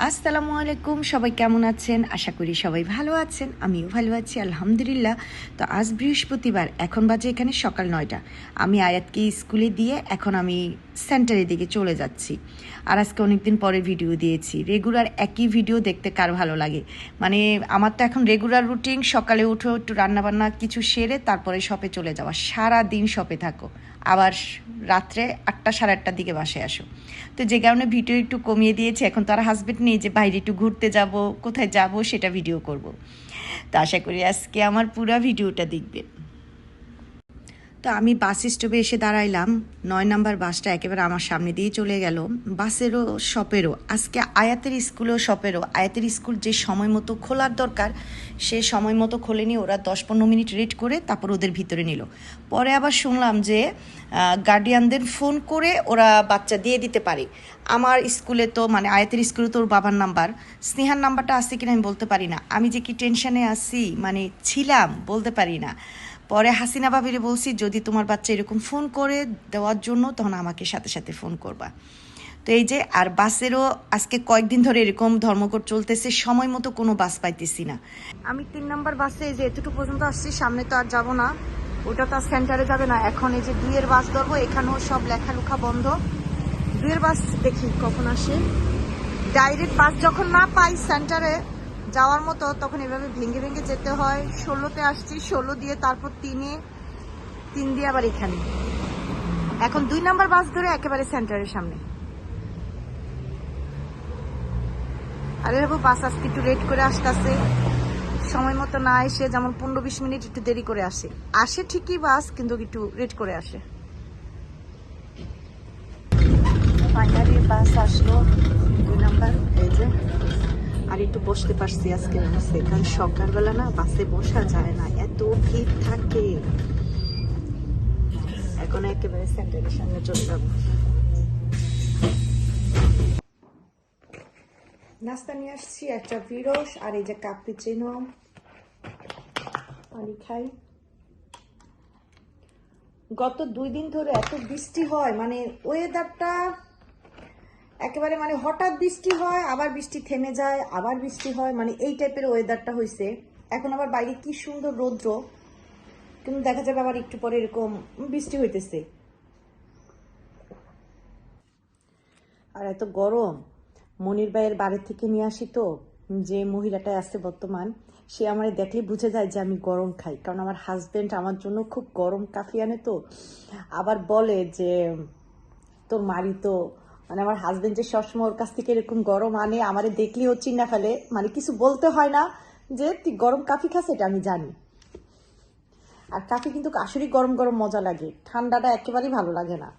আসসালামু আলাইকুম, সবাই কেমন আছেন? আশা করি সবাই ভালো আছেন। আমিও ভালো আছি আলহামদুলিল্লাহ। তো আজ বৃহস্পতিবার, এখন বাজে এখানে সকাল 9টা। আমি আয়াতকে স্কুলে দিয়ে এখন আমি সেন্টারের দিকে চলে যাচ্ছি। আর আজকে অনেকদিন পরে ভিডিও দিয়েছি। রেগুলার একই ভিডিও দেখতে কার ভালো লাগে? মানে আমার তো এখন রেগুলার রুটিন, সকালে উঠে একটু রান্নাবান্না কিছু সেরে তারপরে শপে চলে যাওয়া, সারা দিন শপে থাকো, আবার রাত্রে 8টা সাড়ে 8টার দিকে বাসায় আসো। তো যে কারণে ভিডিও একটু কমিয়ে দিয়েছি। এখন তো আর হাজব্যান্ড নেই যে বাইরে একটু ঘুরতে যাব, কোথায় যাব সেটা ভিডিও করব। তো আশা করি আজকে আমার পুরো ভিডিওটা দেখবে। তো আমি বাস স্টপে এসে দাঁড়াইলাম। 9 নম্বর বাসটা একেবারে আমার সামনে দিয়ে চলে গেল। বাসেরও শপেরও, আজকে আয়াতের স্কুলেও শপেরও, আয়াতের স্কুল যে সময় মতো খোলার দরকার সে সময় মতো খোলেনি। ওরা 10-15 মিনিট রেট করে তারপর ওদের ভিতরে নিল। পরে আবার শুনলাম যে গার্ডিয়ানদের ফোন করে ওরা বাচ্চা দিয়ে দিতে পারে। আমার স্কুলে তো মানে আয়াতের স্কুলে তো ওর বাবার নাম্বার, স্নেহার নাম্বারটা আছে কিনা আমি বলতে পারি না। আমি যে কি টেনশনে আছি মানে ছিলাম বলতে পারি না। পরে হাসিনা ভাবিরে বলছি যদি তোমার বাচ্চা এরকম ফোন করে দেওয়ার জন্য তখন আমাকে সাথে সাথে ফোন করবা। তো এই যে, আর বাসেরও আজকে কয়েকদিন ধরে এরকম ধর্মঘট চলতেছে, সময় মতো কোনো বাস পাইতেছি না। আমি 3 নম্বর বাসে এই যে এতটুকু পর্যন্ত আসছি, সামনে তো আর যাবো না, ওটা তো আর সেন্টারে যাবে না। এখন এই যে 2-এর বাস ধরবো, এখানেও সব লেখালুখা বন্ধ। 2-এর বাস দেখি কখন আসে। ডাইরেক্ট বাস যখন না পাই সেন্টারে যাওয়ার মতো তখন এভাবে ভেঙে ভেঙে যেতে হয়। 16তে আসছি, 16 দিয়ে তারপর 3 দিয়ে আবার এখানে। এখন 2 নম্বর বাস ধরে একেবারে সেন্টারের সামনে। আর এভাবে বাস আজকে একটু লেট করে আসতেছে, সময় মতো না এসে, যেমন 15-20 মিনিট একটু দেরি করে আসে ঠিকই বাস, কিন্তু একটু লেট করে আসে। ফাইনালি বাস আসলো 2 নম্বর। এই যে আর একটু বসতে পারছি আজকে বাসে, কারণ সকালবেলা না বাসে বসা যায় না, এত ভিড় থাকে। এখন একেবারে সেন্টারের সামনে চলে যাব। নাস্তা নিয়ে আসছি, একটা বিরস আর এই যে ক্যাপুচিনো, পানি খাই। গত 2 দিন ধরে এত বৃষ্টি হয়, মানে ওয়েদারটা একেবারে মানে হঠাৎ বৃষ্টি হয়, আবার বৃষ্টি থেমে যায়, আবার বৃষ্টি হয়, মানে এই টাইপের ওয়েদারটা হয়েছে। এখন আবার বাইরে কি সুন্দর রৌদ্র, কিন্তু দেখা যাবে আবার একটু পরে এরকম বৃষ্টি হইতেছে। আর এত গরম, মনির ভাইয়ের বাড়ি থেকে নিয়ে আসি তো, যে মহিলাটা আছে বর্তমান, সে আমার দেখলে বুঝে যায় যে আমি গরম খাই, কারণ আমার হাজবেন্ড আমার জন্য খুব গরম কাফি আনে। তো আবার বলে যে তোর মারি তো, মানে আমার হাজবেন্ড যে সবসময় ওর কাছ থেকে এরকম গরম আনে, আমারে দেখলেই ও চিন্না ফেলে, মানে কিছু বলতে হয় না যে তুই গরম কাফি খাস, এটা আমি জানি। আর কাফি কিন্তু আসলেই গরম গরম মজা লাগে, ঠান্ডাটা একেবারেই ভালো লাগে না।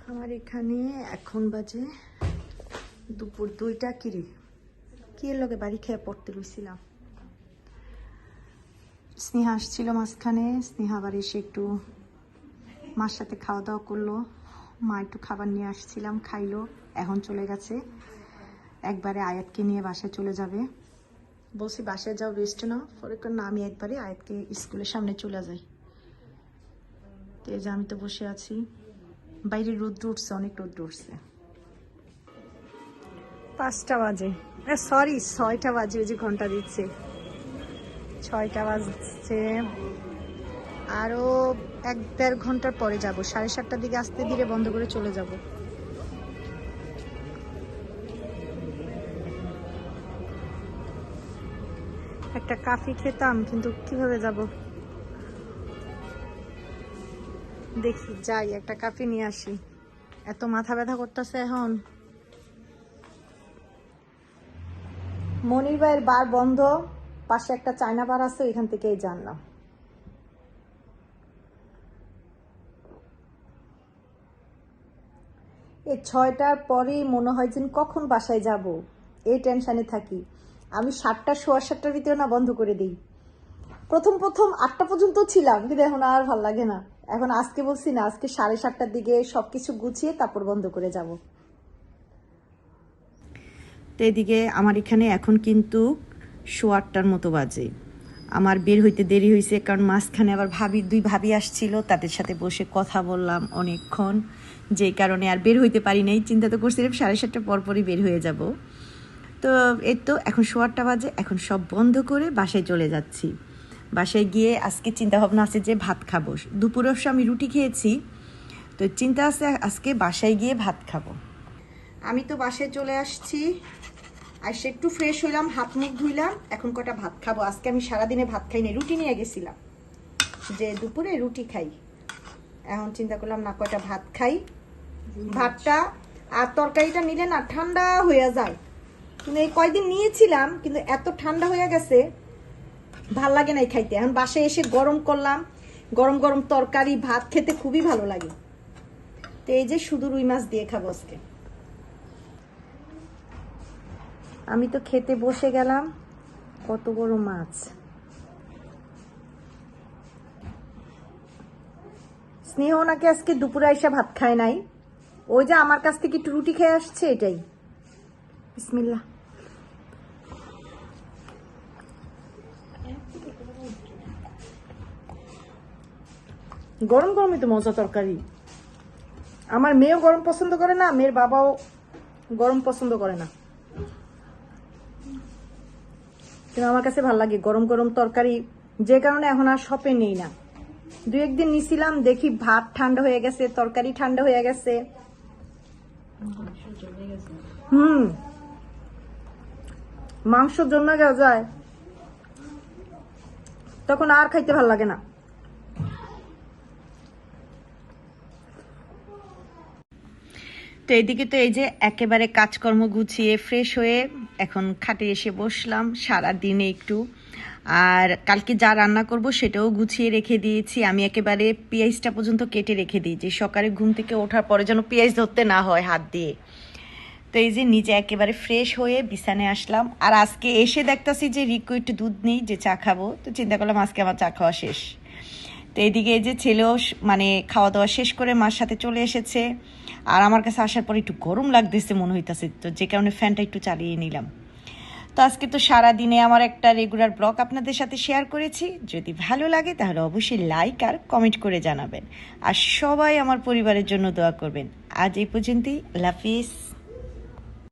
আমার এখানে এখন বাজে দুপুর 2টা। কিরে কি এর লগে বাড়ি খেয়ে পড়তে রইছিলাম। স্নেহা আসছিল মাঝখানে, স্নেহা আবার এসে একটু মার সাথে খাওয়া দাওয়া করলো। মা একটু খাবার নিয়ে আসছিলাম, খাইলো, এখন চলে গেছে। একবারে আয়াতকে নিয়ে বাসায় চলে যাবে। বলছি বাসায় যাও, রেস্ট নাও, পরে না আমি একবারে আয়াতকে স্কুলের সামনে চলে যাই। তো এই যে আমি তো বসে আছি, বাইরে রোদ্র উঠছে, অনেক রোদ্র উঠছে। 5টা বাজে, সরি 6টা বাজে, ওই যে ঘন্টা দিচ্ছে 6টা বাজছে। আরো 1-1.5 ঘন্টার পরে যাব, 7:30টার দিকে আস্তে ধীরে বন্ধ করে চলে যাব। একটা কফি খেতাম, কিন্তু কিভাবে যাব, দেখি যাই একটা কফি নিয়ে আসি। এত মাথা ব্যথা করতেছে এখন। মনির ভাইয়ের বার বন্ধ, পাশে একটা চায়না বার আছে, ওইখান থেকেই জানলাম। এই 6টার পরেই মনে হয় যেন কখন বাসায় যাব, এই টেনশনে থাকি। আমি 7টা, 7:15টার ভিতরে না বন্ধ করে দিই। প্রথম 8টা পর্যন্ত ছিলাম, কিন্তু এখন আর ভাল লাগে না। এখন আজকে বলছি না, আজকে 7:30টার দিকে সবকিছু গুছিয়ে তারপর বন্ধ করে যাব। তো এদিকে আমার এখানে এখন কিন্তু 8:15টার মতো বাজে। আমার বের হইতে দেরি হয়েছে, কারণ মাঝখানে আবার দুই ভাবি আসছিল, তাদের সাথে বসে কথা বললাম অনেকক্ষণ, যেই কারণে আর বের হইতে পারি নাই। চিন্তা তো করছিলাম 7:30 পরপরই বের হয়ে যাব। তো এই তো এখন 8:15 বাজে, এখন সব বন্ধ করে বাসায় চলে যাচ্ছি। বাসায় গিয়ে আজকে চিন্তা ভাবনা আছে যে ভাত খাবো। দুপুরের আমি রুটি খেয়েছি, তো চিন্তা আছে আজকে বাসায় গিয়ে ভাত খাবো। আমি তো বাসায় চলে আসছি, আসে একটু ফ্রেশ হইলাম, হাত মুখ ধুইলাম, এখন কটা ভাত খাবো। আজকে আমি সারাদিনে ভাত খাই না, রুটি নিয়ে গেছিলাম যে দুপুরে রুটি খাই। এখন চিন্তা করলাম না, কটা ভাত খাই। ভাতটা আর তরকারিটা নিলে না ঠান্ডা হয়ে যায়, কিন্তু এই কয়দিন নিয়েছিলাম কিন্তু এত ঠান্ডা হয়ে গেছে, ভাল লাগে নাই খাইতে। এখন বাসায় এসে গরম করলাম, গরম গরম তরকারি ভাত খেতে খুবই ভালো লাগে। তো এই যে শুধু রুই মাছ দিয়ে খাবো আজকে। আমি তো খেতে বসে গেলাম, কত বড় মাছ। স্নেহ নাকি আজকে দুপুরে এসে ভাত খায় নাই, ওই যে আমার কাছ থেকে একটু রুটি খেয়ে আসছে, এটাই। বিসমিল্লাহ। গরম গরমই তো মজা তরকারি। আমার মেয়েও গরম পছন্দ করে না, মেয়ের বাবাও গরম পছন্দ করে না, কিন্তু আমার কাছে ভালো লাগে গরম গরম তরকারি, যে কারণে এখন আর শপে নেই না। 2-1 দিন নিছিলাম, দেখি ভাত ঠান্ডা হয়ে গেছে, তরকারি ঠান্ডা হয়ে গেছে। মাংস জমে যায়, তখন আর খাইতে ভালো লাগে না। তো এইদিকে তো এই যে একেবারে কাজকর্ম গুছিয়ে ফ্রেশ হয়ে এখন খাটে এসে বসলাম। সারা দিনে একটু, আর কালকে যা রান্না করব সেটাও গুছিয়ে রেখে দিয়েছি। আমি একেবারে পেঁয়াজটা পর্যন্ত কেটে রেখে দিয়েছি, সকালে ঘুম থেকে ওঠার পরে যেন পেঁয়াজ ধরতে না হয় হাত দিয়ে। তো এই যে নিজে একেবারে ফ্রেশ হয়ে বিছানায় আসলাম। আর আজকে এসে দেখতেছি যে রিকু একটু দুধ নেই, যে চা খাবো, তো চিন্তা করলাম আজকে আমার চা খাওয়া শেষ। তো এইদিকে এই যে ছেলেও মানে খাওয়া দাওয়া শেষ করে মার সাথে চলে এসেছে। আর আমার কাছে আসার পর একটু গরম লাগতেছে মনে হইতেছে, তো যে কারণে ফ্যানটা একটু চালিয়ে নিলাম। তো আজকে তো সারাদিনে আমার একটা রেগুলার ব্লগ আপনাদের সাথে শেয়ার করেছি। যদি ভালো লাগে তাহলে অবশ্যই লাইক আর কমেন্ট করে জানাবেন, আর সবাই আমার পরিবারের জন্য দোয়া করবেন। আজ এই পর্যন্তই, আল্লাহ হাফিজ।